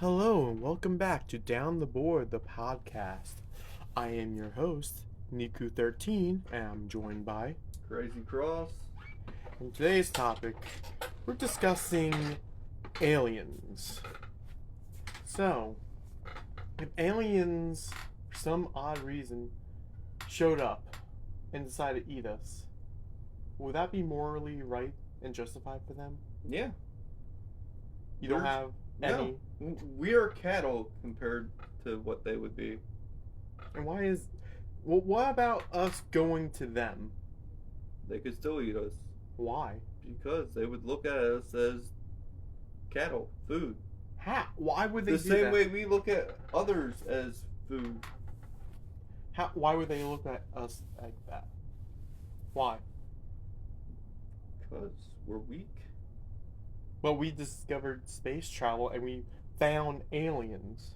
Hello and welcome back to Down the Board, the podcast. I am your host, Niku13, and I'm joined by. Crazy Cross. In today's topic, we're discussing aliens. So, if aliens, for some odd reason, showed up and decided to eat us, would that be morally right and justified for them? Yeah. You don't have any. No. We are cattle compared to what they would be. And why is. Well, what about us going to them? They could still eat us. Why? Because they would look at us as cattle, food. How? Why would they The do same that? way we look at others as food. Why would they look at us like that? Why? Because we're weak. Well, we discovered space travel and we found aliens.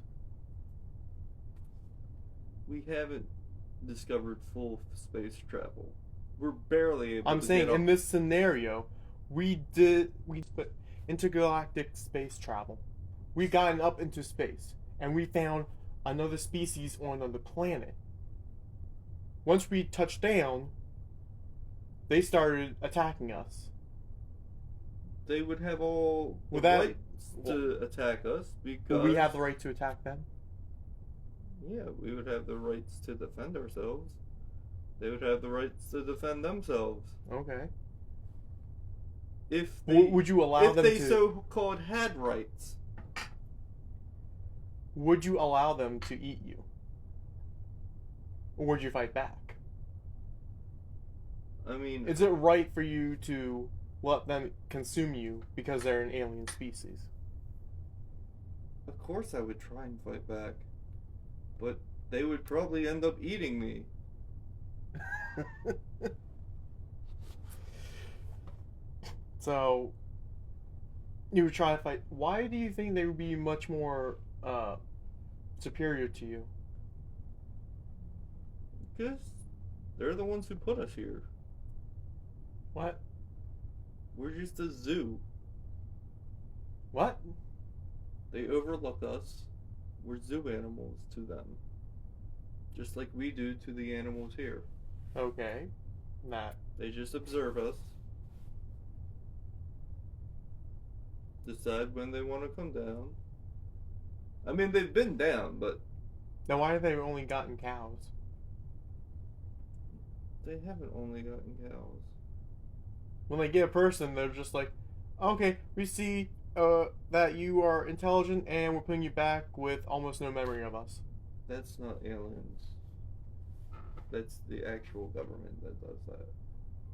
We haven't discovered full space travel. We're barely able I'm to saying get in this scenario, we put intergalactic space travel. We've gotten up into space and we found another species on another planet. Once we touched down, they started attacking us. They would have all the rights to attack us because Would we have the right to attack them? Yeah, we would have the rights to defend ourselves. They would have the rights to defend themselves. Okay. If they, would you allow them if they to? so-called had rights. Would you allow them to eat you? Or would you fight back? I mean, Is it right for you to let them consume you because they're an alien species? of course I would try and fight back. But they would probably end up eating me. So, you would try to fight. Why do you think they would be much more superior to you? Because they're the ones who put us here. What? We're just a zoo. What? They overlook us. We're zoo animals to them. Just like we do to the animals here. Okay. That. They just observe us. Decide when they want to come down. I mean, they've been down, but Then why have they only gotten cows? they haven't only gotten cows. When they get a person, they're just like, okay, we see that you are intelligent and we're putting you back with almost no memory of us. That's not aliens. That's the actual government that does that.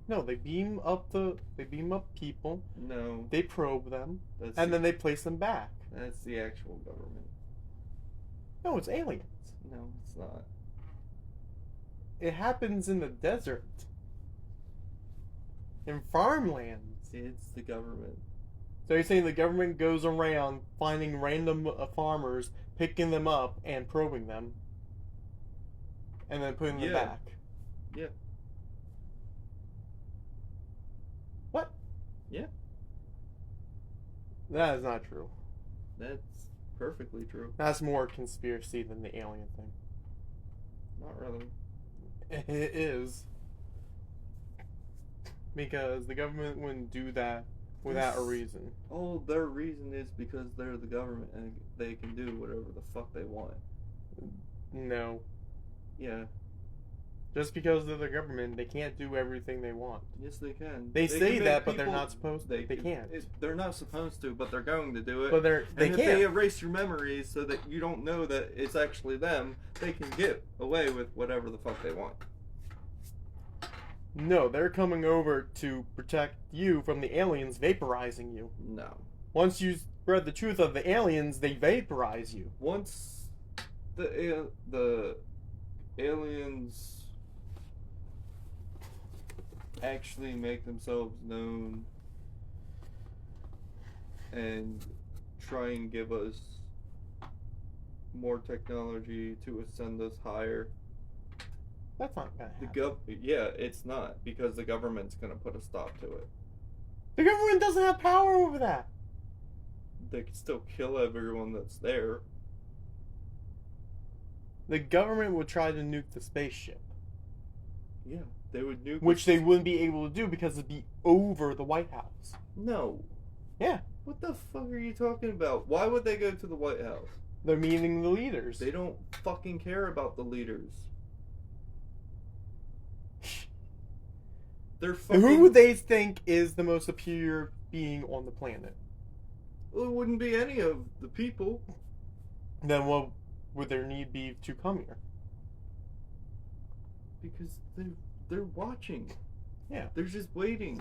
No, they beam up people, No, they probe them, that's and then they place them back. that's the actual government. No, it's aliens. No, it's not. It happens in the desert. In farmlands. It's the government. So you're saying the government goes around finding random farmers, picking them up, and probing them, and then putting them Yeah. back? Yeah. What? Yeah. That is not true. That's perfectly true. That's more conspiracy than the alien thing. Not really. It is. Because the government wouldn't do that without a reason. Oh, their reason is because they're the government and they can do whatever the fuck they want. No. Yeah. Just because they're the government, they can't do everything they want. Yes, they can. They say can that, make but they're people- not supposed to. They can't. They're not supposed to, but they're going to do it. But they and if can't. they erase your memories so that you don't know that it's actually them, they can get away with whatever the fuck they want. No, they're coming over to protect you from the aliens vaporizing you. No. Once you spread the truth of the aliens, they vaporize you. Once the aliens actually make themselves known and try and give us more technology to ascend us higher, That's not gonna happen. Yeah, it's not, because the government's gonna put a stop to it. The government doesn't have power over that. they can still kill everyone that's there. The government would try to nuke the spaceship, Yeah, they would nuke. which they wouldn't be able to do because it'd be over the White House. No. Yeah. What the fuck are you talking about? Why would they go to the White House? They're meeting the leaders. They don't fucking care about the leaders. They're fucking. Who would they think is the most superior being on the planet? Well, it wouldn't be any of the people. Then what would their need be to come here? Because they're watching. Yeah. They're just waiting.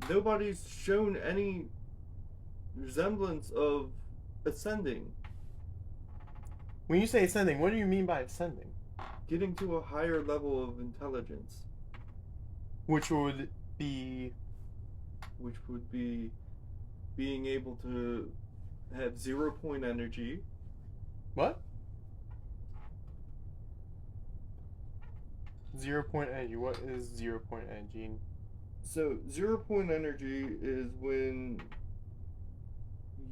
Nobody's shown any resemblance of ascending. When you say ascending, what do you mean by ascending? Getting to a higher level of intelligence. Which would be... Which would be being able to have 0 point energy. What? 0 point energy. What is 0 point energy? So 0 point energy is when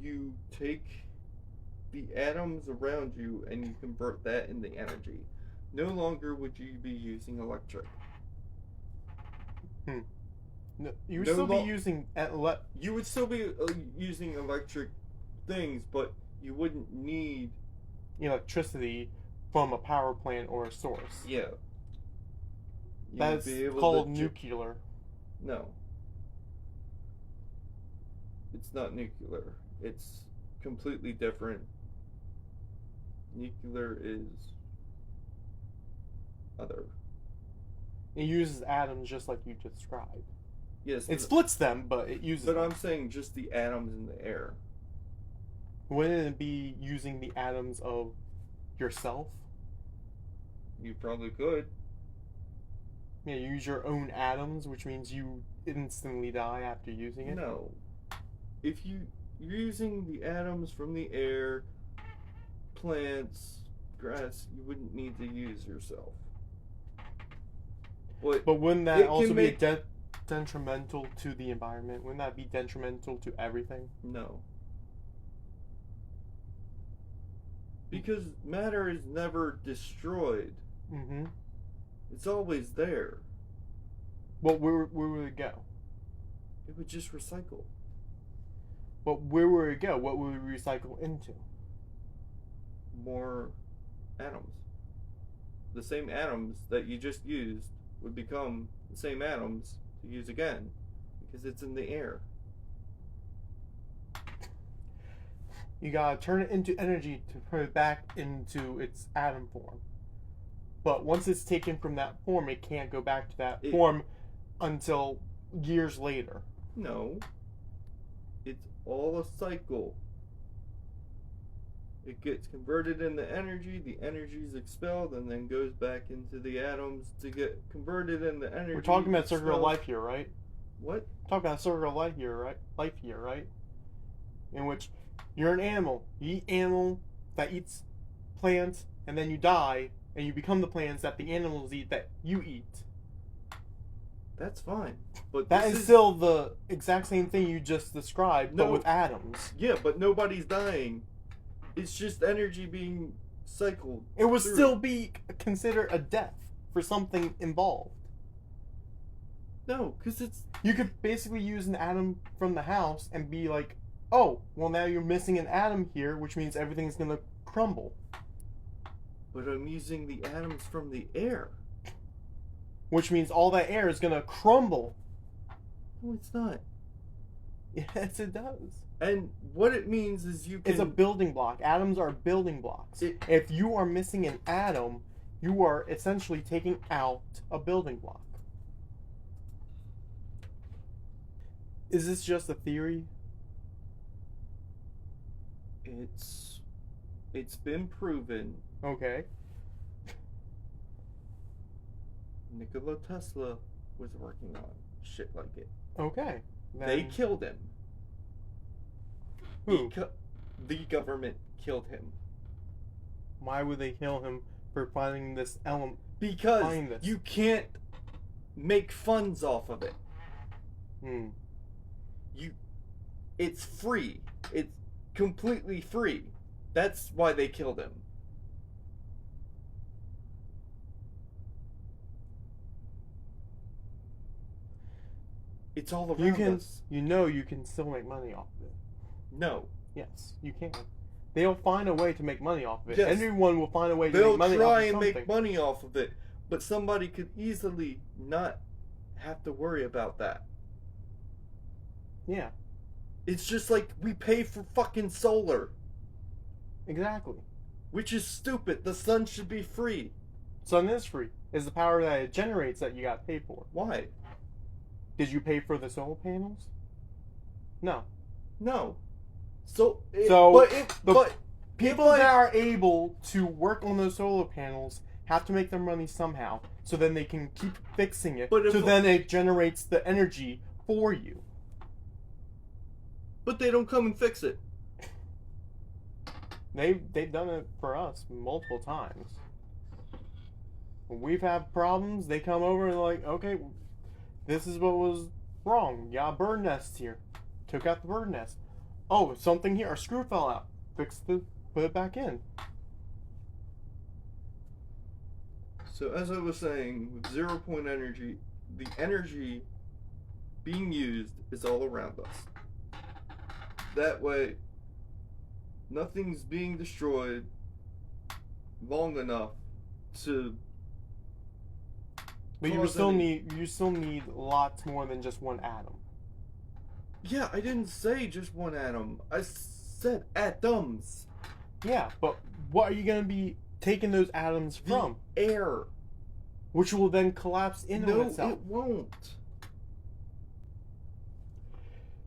you take the atoms around you and you convert that into energy. No longer would you be using electric. No, you would No still lo- be using... You would still be using electric things, but you wouldn't need... electricity from a power plant or a source. Yeah. You That's would be able called to nuclear. No. It's not nuclear. It's completely different. Nuclear is other. It uses atoms just like you described. Yes. It splits them, but it uses But them. I'm saying just the atoms in the air. Wouldn't it be using the atoms of yourself? You probably could. Yeah, you use your own atoms, which means you instantly die after using it. No. If you're using the atoms from the air, plants, grass, you wouldn't need to use yourself. But wouldn't that it can also make- be detrimental to the environment? Wouldn't that be detrimental to everything? no. Because matter is never destroyed. Mm-hmm. It's always there. But where would it go? It would just recycle. But where would it go? What would we recycle into? More atoms. The same atoms that you just used would become the same atoms to use again. Because it's in the air. You gotta turn it into energy to put it back into its atom form. But once it's taken from that form, it can't go back to that form until years later. No. It's all a cycle. It gets converted into energy, the energy is expelled, and then goes back into the atoms to get converted into energy. We're talking about circular expelled. life here, right? What? Talking about circular life here, right? In which you're an animal. You eat animal that eats plants, and then you die, and you become the plants that the animals eat that you eat. That's fine. But That this is still the exact same thing you just described, but No. with atoms. Yeah, but nobody's dying. It's just energy being cycled. It would through. still be considered a death for something involved. No, because it's... You could basically use an atom from the house and be like, oh, well now you're missing an atom here, which means everything's gonna crumble. But I'm using the atoms from the air. Which means all that air is gonna crumble. No, it's not. Yes, it does. And what it means is you can... It's a building block. Atoms are building blocks. If you are missing an atom, you are essentially taking out a building block. Is this just a theory? It's been proven. Okay. Nikola Tesla was working on shit like it. Okay. They Then killed him. who? The government killed him. Why would they kill him for finding this element? Because Find this. you can't make funds off of it. Hmm. It's free. completely free. That's why they killed him. It's all around us. You know you can still make money off of it. No. Yes, you can. They'll find a way to make money off of it. Yes. Everyone will find a way to They'll make money try off of and something. make money off of it, but somebody could easily not have to worry about that. Yeah, It's just like we pay for fucking solar, exactly. which is stupid. The sun should be free. Sun is free. It's the power that it generates that you got to pay for. Why? Did you pay for the solar panels? No. No. So, But people that are able to work on those solar panels have to make their money somehow, so then they can keep fixing it. But so then it generates the energy for you. But they don't come and fix it. They've done it for us multiple times. When we've had problems, they come over and like, okay, this is what was wrong. You got a bird nest here. Took out the bird nest. Oh, something here. A screw fell out. Put it back in. So as I was saying, with 0 point energy, the energy being used is all around us. That way, nothing's being destroyed long enough to. But you cause still any- need lots more than just one atom. Yeah, I didn't say just one atom. I said atoms. Yeah, but what are you going to be taking those atoms from? The air. Which will then collapse in on No, itself. it won't.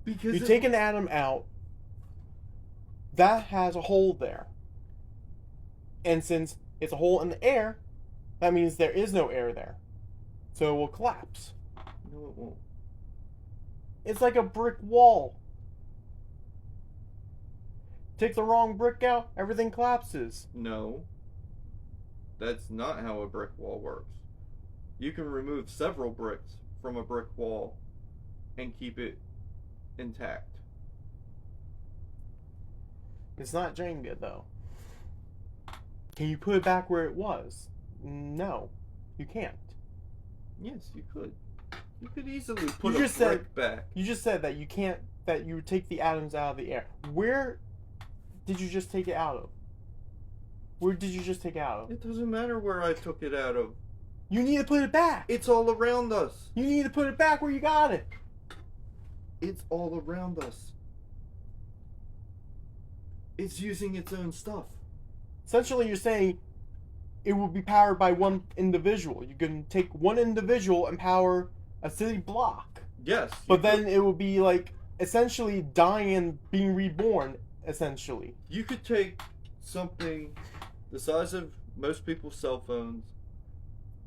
Because You take an atom out, that has a hole there. And since it's a hole in the air, that means there is no air there. So it will collapse. No, it won't. It's like a brick wall. Take the wrong brick out, everything collapses. No. That's not how a brick wall works. You can remove several bricks from a brick wall and keep it intact. It's not Jenga, though. Can you put it back where it was? No, you can't. Yes, you could. You could easily put You a just brick said- back. You just said that you can't, that you take the atoms out of the air. Where did you just take it out of? Where did you just take it out of? It doesn't matter where I took it out of. You need to put it back. It's all around us. You need to put it back where you got it. It's all around us. It's using its own stuff. Essentially, you're saying it will be powered by one individual. You can take one individual and power a city block. Yes. But then it will be like essentially dying and being reborn, essentially. You could take something the size of most people's cell phones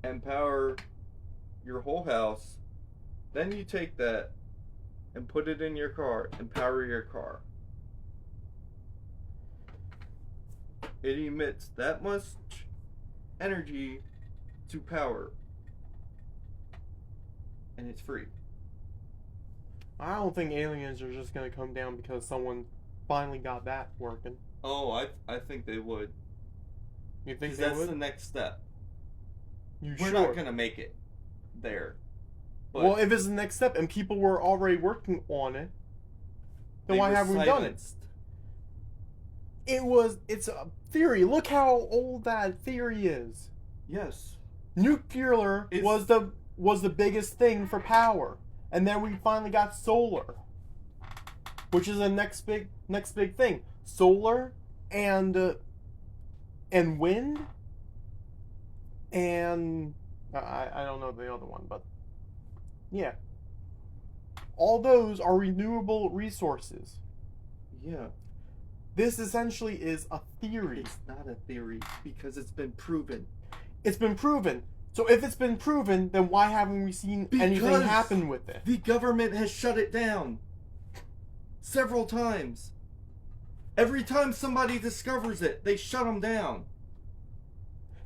and power your whole house. Then you take that and put it in your car and power your car. It emits that much energy to power. And it's free. I don't think aliens are just going to come down because someone finally got that working. Oh, I think they would. You think Because they that's would? the next step. You We're sure? not going to make it there. But Well, if it's the next step and people were already working on it, then they why were haven't we done it? silenced. It's a theory. Look how old that theory is. Yes. Nuclear It's- was the biggest thing for power, and then we finally got solar, which is the next big thing. Solar and wind, and I don't know the other one, but yeah, all those are renewable resources. Yeah. This essentially is a theory. It's not a theory because it's been proven. It's been proven. So if it's been proven, then why haven't we seen anything Because happen with it? The government has shut it down several times. Every time somebody discovers it, they shut them down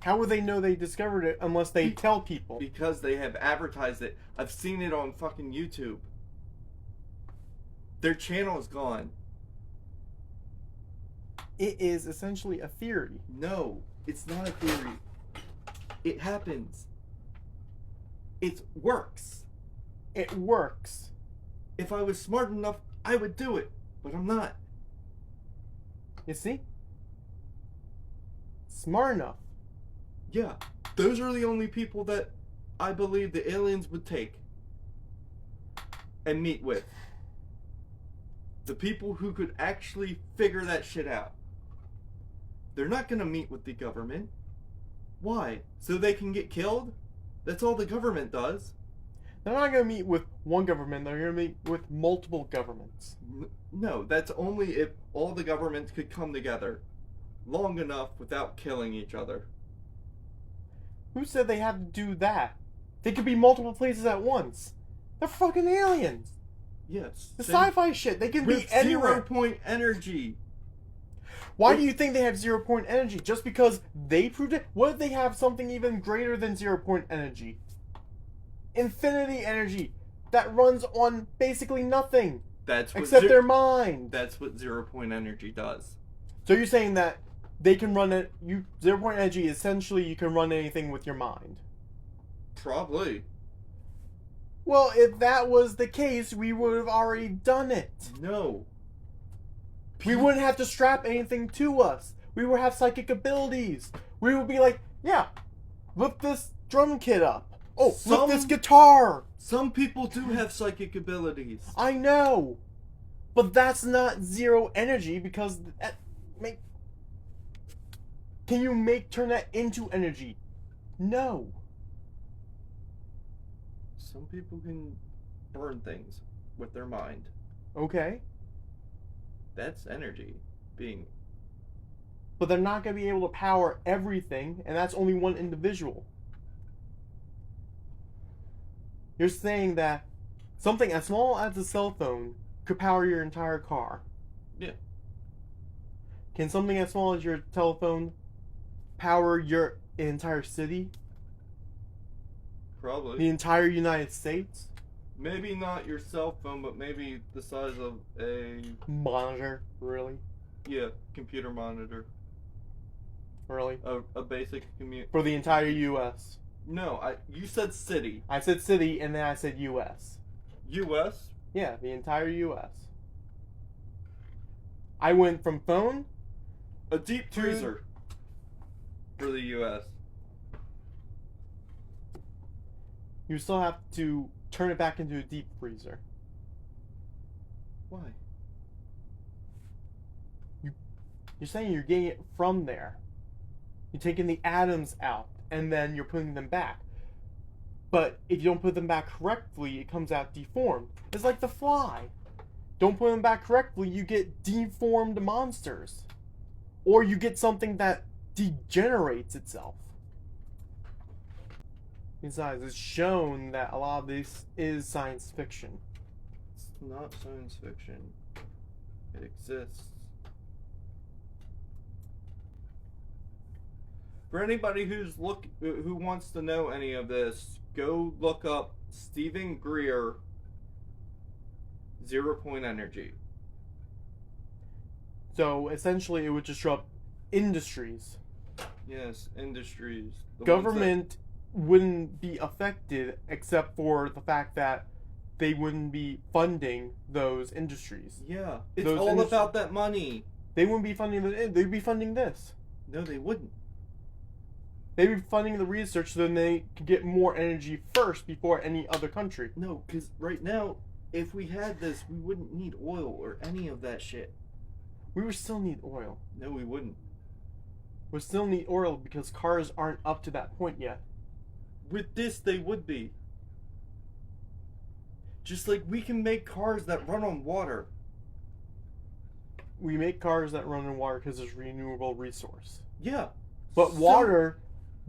How would they know they discovered it unless they Be- tell people? because they have advertised it. I've seen it on fucking YouTube. Their channel is gone. It is essentially a theory. No, it's not a theory. It happens. It works. It works. If I was smart enough, I would do it, but I'm not. You see? Smart enough. Yeah, those are the only people that I believe the aliens would take and meet with. The people who could actually figure that shit out. They're not gonna meet with the government. Why? So they can get killed? That's all the government does. They're not going to meet with one government, they're going to meet with multiple governments. No, that's only if all the governments could come together long enough without killing each other. Who said they had to do that? They could be multiple places at once. They're fucking aliens. Yes. The sci-fi shit, they can be with anywhere. 0 point energy. Why do you think they have 0 point energy? Just because they proved it? What if they have something even greater than 0 point energy? Infinity energy that runs on basically nothing That's what except their mind. That's what 0 point energy does. So you're saying that they can run it? 0 point energy, essentially, you can run anything with your mind. Probably. Well, if that was the case, we would have already done it. No. We wouldn't have to strap anything to us. We would have psychic abilities. We would be like, yeah, lift this drum kit up. Oh, lift this guitar. Some people do have psychic abilities. I know. But that's not zero energy because can you turn that into energy? No. Some people can burn things with their mind. Okay. That's energy being. But they're not going to be able to power everything, and that's only one individual. You're saying that something as small as a cell phone could power your entire car. Yeah. Can something as small as your telephone power your entire city? Probably. The entire United States? Maybe not your cell phone, but maybe the size of a Monitor, really? computer monitor. Really? A basic For the entire U.S. No, you said city. I said city and then I said U.S. U.S. Yeah, the entire U.S. I went from phone. A deep freezer for the U.S. You still have to turn it back into a deep freezer. Why? You're saying you're getting it from there. You're taking the atoms out and then you're putting them back. But if you don't put them back correctly, it comes out deformed. It's like the fly. Don't put them back correctly, you get deformed monsters. Or you get something that degenerates itself. Besides, it's shown that a lot of this is science fiction. It's not science fiction. It exists. For anybody who wants to know any of this, go look up Stephen Greer 0 point energy. So essentially it would disrupt industries. Yes, industries. Government wouldn't be affected except for the fact that they wouldn't be funding those industries. Yeah, it's all about that money. They wouldn't be funding they'd be funding this. No, they wouldn't. They'd be funding the research so then they could get more energy first before any other country. No, because right now, if we had this, we wouldn't need oil or any of that shit. We would still need oil. No, we wouldn't. We still need oil because cars aren't up to that point yet. With this, they would be. Just like we can make cars that run on water. We make cars that run on water because it's a renewable resource. Yeah. But water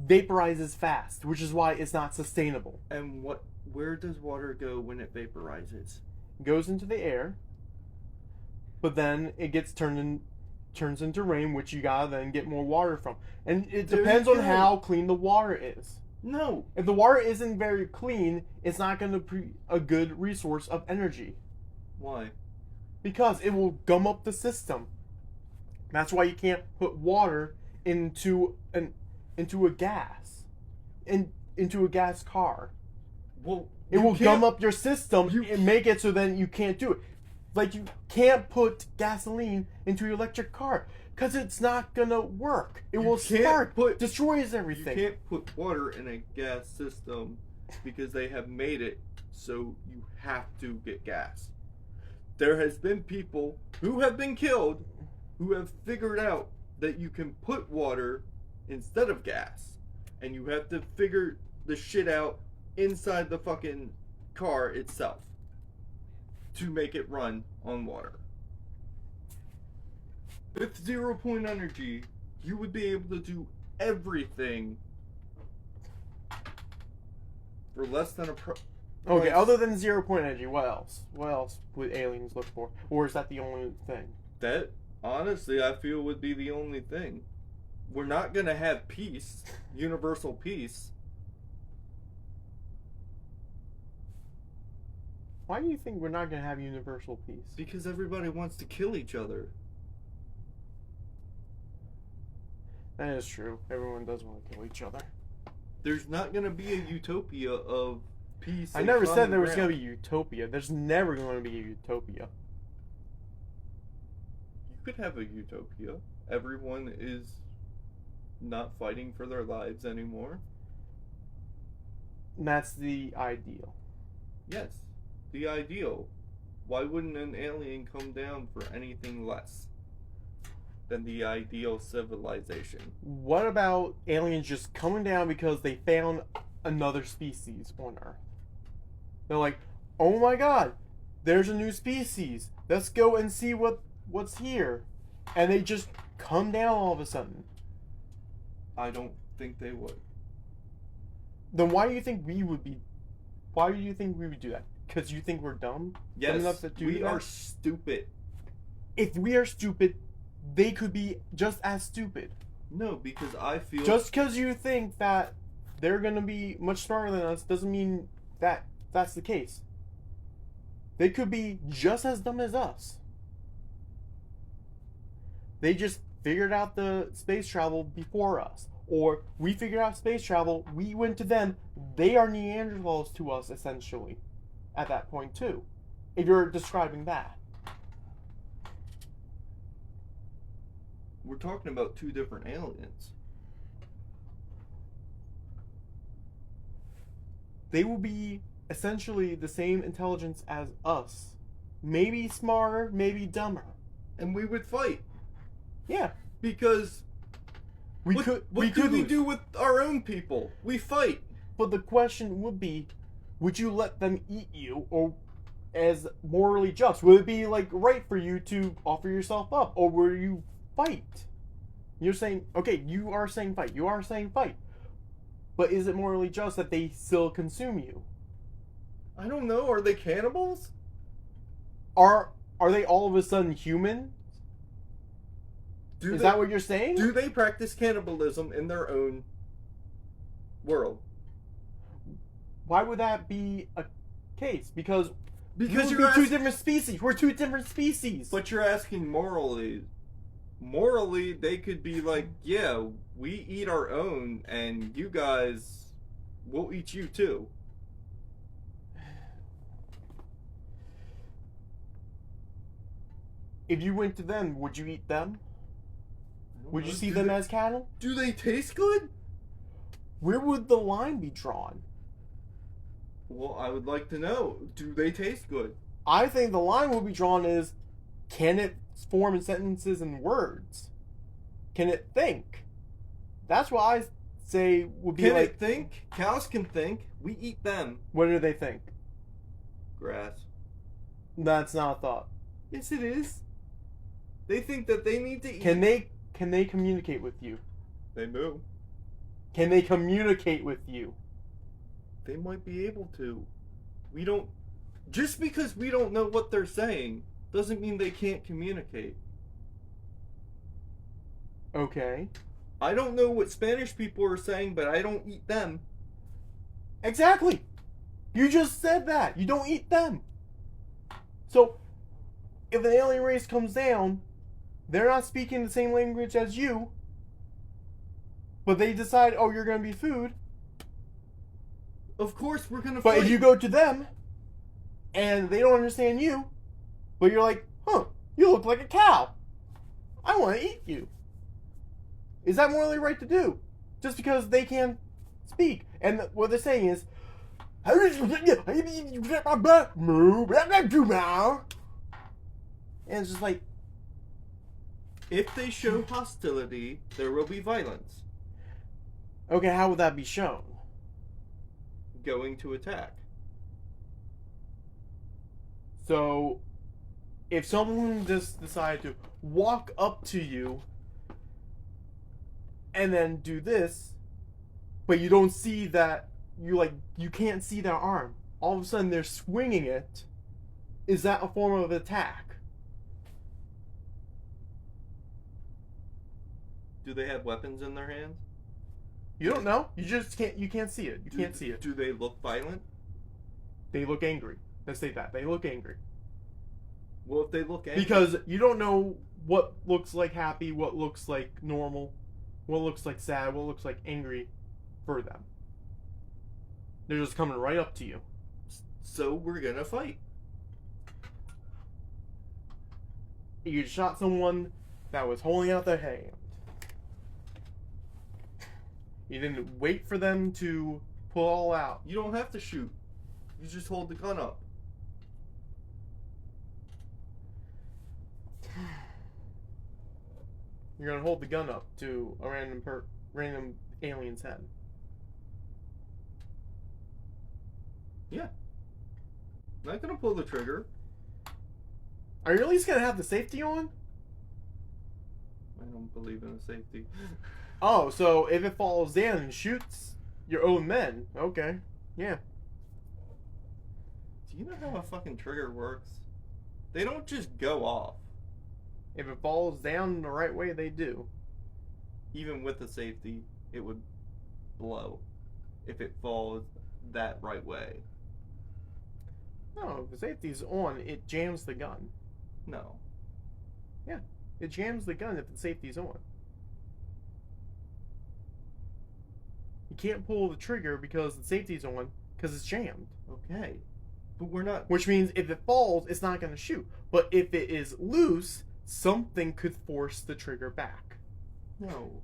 vaporizes fast, which is why it's not sustainable. And where does water go when it vaporizes? It goes into the air, but then it gets turns into rain, which you gotta then get more water from. And it depends on how clean the water is. No. If the water isn't very clean, it's not going to be a good resource of energy. Why? Because it will gum up the system. That's why you can't put water into a gas, into a gas car. Well, It you will can't- gum up your system you- and make it so then you can't do it. Like, you can't put gasoline into your electric car because it's not gonna work. It will can't spark, put- destroys You everything. can't put water in a gas system because they have made it so you have to get gas. There has been people who have been killed who have figured out that you can put water instead of gas, and you have to figure the shit out inside the fucking car itself to make it run on water. With 0 point energy, you would be able to do everything for less than a Okay, price. other than 0 point energy, what else? What else would aliens look for? Or is that the only thing? That, honestly, I feel would be the only thing. We're not gonna have peace, universal peace. Why do you think we're not gonna have universal peace? Because everybody wants to kill each other. That is true. Everyone does want to kill each other. There's not gonna be a utopia of peace. I and never said common there was ground. gonna be utopia. There's never gonna be a utopia. You could have a utopia. Everyone is not fighting for their lives anymore. And that's the ideal. Yes, the ideal. Why wouldn't an alien come down for anything less than the ideal civilization? What about aliens just coming down because they found another species on Earth? They're like, oh my god, there's a new species. Let's go and see what's here. And they just come down all of a sudden. I don't think they would. Then why do you think we would be? Why do you think we would do that? Because you think we're dumb? Yes, enough to do we that? are stupid. If we are stupid, they could be just as stupid. No, because I feel Just because you think that they're gonna be much smarter than us doesn't mean that that's the case. They could be just as dumb as us. They just figured out the space travel before us. Or we figured out space travel, we went to them, they are Neanderthals to us, essentially, at that point, too. If you're describing that. we're talking about two different aliens. They will be essentially the same intelligence as us. Maybe smarter, maybe dumber. And we would fight. Yeah. Because We what could do we lose. do with our own people? We fight. But the question would be, would you let them eat you, or as morally just? Would it be like right for you to offer yourself up, or will you fight? You're saying, okay, you are saying fight. You are saying fight. But is it morally just that they still consume you? I don't know. Are they cannibals? Are they all of a sudden human? Do Is they, that what you're saying? do they practice cannibalism in their own world? Why would that be a case? Because Because we you're would be two asking, different species. We're two different species. but you're asking morally. Morally, they could be like, yeah, we eat our own, and you guys, we'll eat you too. If you went to them, would you eat them? Would you see Do them they- as cattle? Do they taste good? Where would the line be drawn? Well, I would like to know. Do they taste good? I think the line will be drawn is, can it form sentences and words? Can it think? That's what I say would be Can like, it think? Cows can think. We eat them. what do they think? Grass. That's not a thought. Yes, it is. They think that they need to eat. Can they communicate with you? They moo. Can they communicate with you? They might be able to. We don't. Just because we don't know what they're saying doesn't mean they can't communicate. Okay. I don't know what Spanish people are saying, but I don't eat them. Exactly. You just said that. You don't eat them. So, if an alien race comes down, they're not speaking the same language as you, but they decide, oh, you're gonna be food. Of course we're gonna But fight. if you go to them, and they don't understand you, but you're like, huh, you look like a cow. I want to eat you. Is that morally right to do? Just because they can't speak. And what they're saying is, and it's just like, If they show hostility, there will be violence. okay, how would that be shown? Going to attack. So, if someone just decided to walk up to you and then do this, but you don't see that, you can't see their arm. All of a sudden they're swinging it. Is that a form of attack? Do they have weapons in their hands? You don't know. You can't see it. You can't see it. Do they look violent? They look angry. Let's say that. They look angry. Well, if they look angry... Because you don't know what looks like happy, what looks like normal, what looks like sad, what looks like angry for them. They're just coming right up to you. So we're gonna fight. You shot someone that was holding out their hand. You didn't wait for them to pull all out. You don't have to shoot. You just hold the gun up. You're gonna hold the gun up to a random alien's head. Yeah. Not gonna pull the trigger. Are you at least gonna have the safety on? I don't believe in the safety. Oh, so if it falls down and shoots your own men, okay, yeah. Do you know how a fucking trigger works? They don't just go off. If it falls down the right way, they do. Even with the safety, it would blow if it falls that right way. No, if the safety's on, it jams the gun. No. Yeah, it jams the gun if the safety's on. You can't pull the trigger because the safety's on, because it's jammed. Okay. But we're not... Which means if it falls, it's not going to shoot. But if it is loose, something could force the trigger back. No.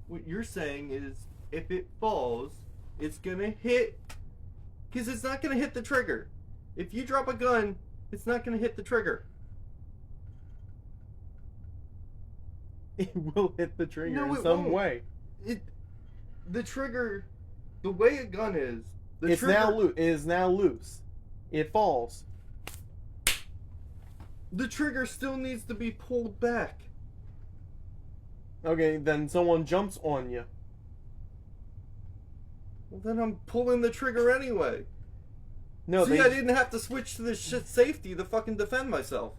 What you're saying is, if it falls, it's gonna hit... Because it's not gonna hit the trigger. If you drop a gun, it's not gonna hit the trigger. It will hit the trigger No, in it some won't. way. The trigger... The way a gun is... It's now loose. It is now loose. It falls. The trigger still needs to be pulled back. Okay, then someone jumps on you. Well, then I'm pulling the trigger anyway. No, See, I didn't have to switch to the shit safety to fucking defend myself.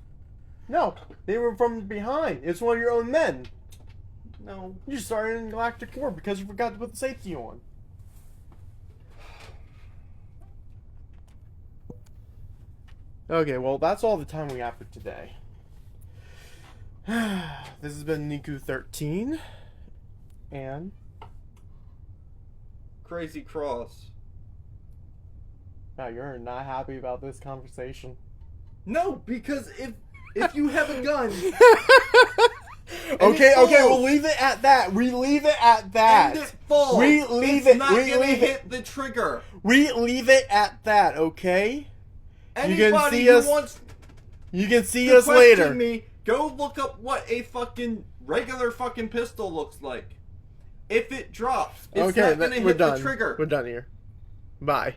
No, they were from behind. It's one of your own men. No. You started in Galactic War because you forgot to put the safety on. Okay, well, that's all the time we have for today. This has been Niku 13. And Crazy Cross. wow, you're not happy about this conversation. No, because if you have a gun... Okay, it we'll falls. leave it at that. We leave it at that. And it falls. We leave it's it. not We gonna leave hit it. the trigger. We leave it at that, okay? Anybody see who us wants You can see to us question later. me, go look up what a fucking regular fucking pistol looks like. If it drops, it's Okay, not gonna we're hit done. the trigger. We're done here. Bye.